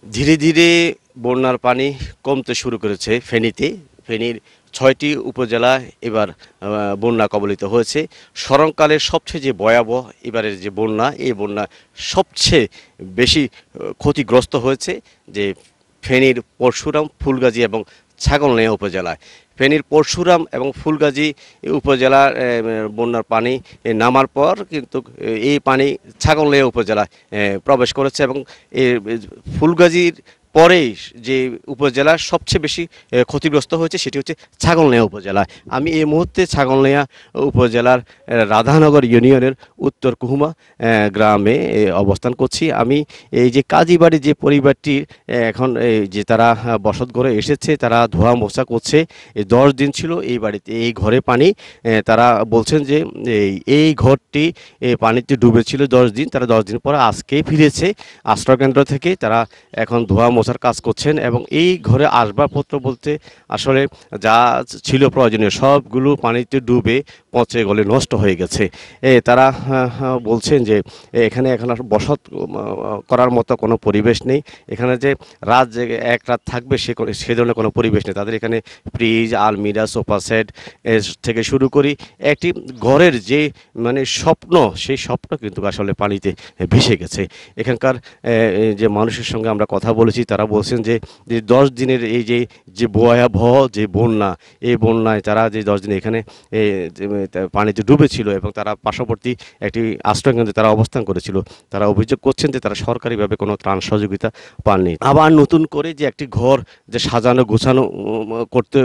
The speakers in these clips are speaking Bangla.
ধীরে ধীরে বন্যার পানি কমতে শুরু করেছে ফেনীতে। ফেনীর ৬টি উপজেলা এবার বন্যা কবলিত হয়েছে। স্মরণকালের সবচেয়ে যে ভয়াবহ এবারের যে বন্যা, এই বন্যা সবচেয়ে বেশি ক্ষতিগ্রস্ত হয়েছে যে ফেনীর পরশুরাম, ফুলগাজী এবং ছাগলনাইয়া উপজেলায়। ফেনীর পরশুরাম এবং ফুলগাজী উপজেলার বন্যার পানি নামার পর কিন্তু এই পানি ছাগলনাইয়া উপজেলায় প্রবেশ করেছে এবং ফুলগাজীর পরেই যে উপজেলা সবচেয়ে বেশি ক্ষতিগ্রস্ত হয়েছে সেটি হচ্ছে ছাগলনাইয়া উপজেলা। আমি এই মুহূর্তে ছাগলনাইয়া উপজেলার রাধানগর ইউনিয়নের উত্তর কুহুমা গ্রামে অবস্থান করছি। আমি এই যে কাজীবাড়ি যে পরিবারটি এখন এই যে তারা বসত গড়ে এসেছে, তারা ধোয়া মোছা করছে। এই 10 দিন ছিল এই বাড়িতে, এই ঘরে পানি। তারা বলছেন যে এই ঘরটি পানিতে ডুবেছিল 10 দিন। তারা 10 দিন পরে আজকেই ফিরেছে আশ্রয়কেন্দ্র থেকে। তারা এখন ধোয়া মোছার কাজ করছেন এবং এই ঘরে আসবাবপত্র বলতে আসলে যা ছিল প্রয়োজনীয় সবগুলো পানিতে ডুবে পচে গলে নষ্ট হয়ে গেছে। তারা বলছেন যে এখানে এখন আর বসত করার মতো কোনো পরিবেশ নেই। এখানে যে রাত জেগে এক রাত থাকবে সে ধরনের কোনো পরিবেশ নেই। তাদের এখানে ফ্রিজ, আলমিরা, সোফা সেট থেকে শুরু করি একটি ঘরের যে মানে স্বপ্ন, সেই স্বপ্ন কিন্তু আসলে পানিতে ভেসে গেছে। এখানকার যে মানুষের সঙ্গে আমরা কথা বলেছি তারা বলছেন যে 10 দিনের এই যে ভয়াবহ যে বন্যা, এই বন্যায় তারা যে 10 দিন এখানে পানিতে ডুবেছিল এবং তারা পার্শ্ববর্তী একটি আশ্রয়কেন্দ্রে তারা অবস্থান করেছিল। তারা অভিযোগ করছেন যে তারা সরকারিভাবে কোনো ত্রাণ সহযোগিতা পাননি। আবার নতুন করে যে একটি ঘর যে সাজানো গোছানো করতে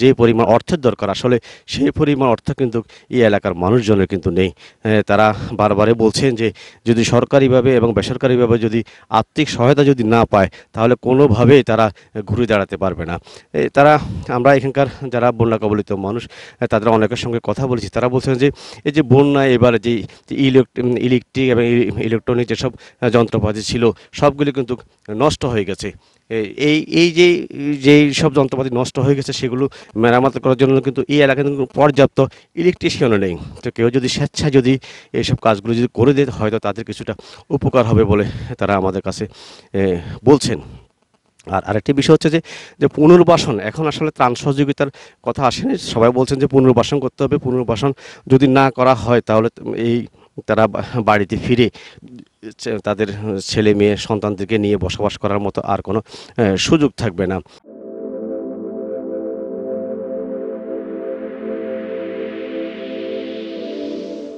যে পরিমাণ অর্থের দরকার, আসলে সেই পরিমাণ অর্থ কিন্তু এই এলাকার মানুষজনের কিন্তু নেই। তারা বারবারে বলছেন যে যদি সরকারিভাবে এবং বেসরকারিভাবে যদি আর্থিক সহায়তা যদি না পায় তাহলে কোনোভাবেই তারা ঘুরে দাঁড়াতে পারবে না। আমরা এখানকার যারা বন্যা কবলিত মানুষ তাদের অনেকের সঙ্গে কথা বলেছি। তারা বলছেন যে এই যে বন্যায় এবার যে ইলেকট্রিক এবং ইলেকট্রনিক যেসব যন্ত্রপাতি ছিল সবগুলি কিন্তু নষ্ট হয়ে গেছে। যেই সব যন্ত্রপাতি নষ্ট হয়ে গেছে সেগুলো মেরামত করার জন্য কিন্তু এই এলাকায় কিন্তু পর্যাপ্ত ইলেকট্রিশিয়ানও নেই। তো কেউ যদি স্বেচ্ছায় যদি এইসব কাজগুলো যদি করে দেয় হয়তো তাদের কিছুটা উপকার হবে বলে তারা আমাদের কাছে বলছেন। আর আরেকটি বিষয় হচ্ছে যে পুনর্বাসন, এখন আসলে ত্রাণ সহযোগিতার কথা আসেনি। সবাই বলছেন যে পুনর্বাসন করতে হবে। পুনর্বাসন যদি না করা হয় তাহলে তারা বাড়িতে ফিরে তাদের ছেলে মেয়ে সন্তানদেরকে নিয়ে বসবাস করার মতো আর কোনো সুযোগ থাকবে না।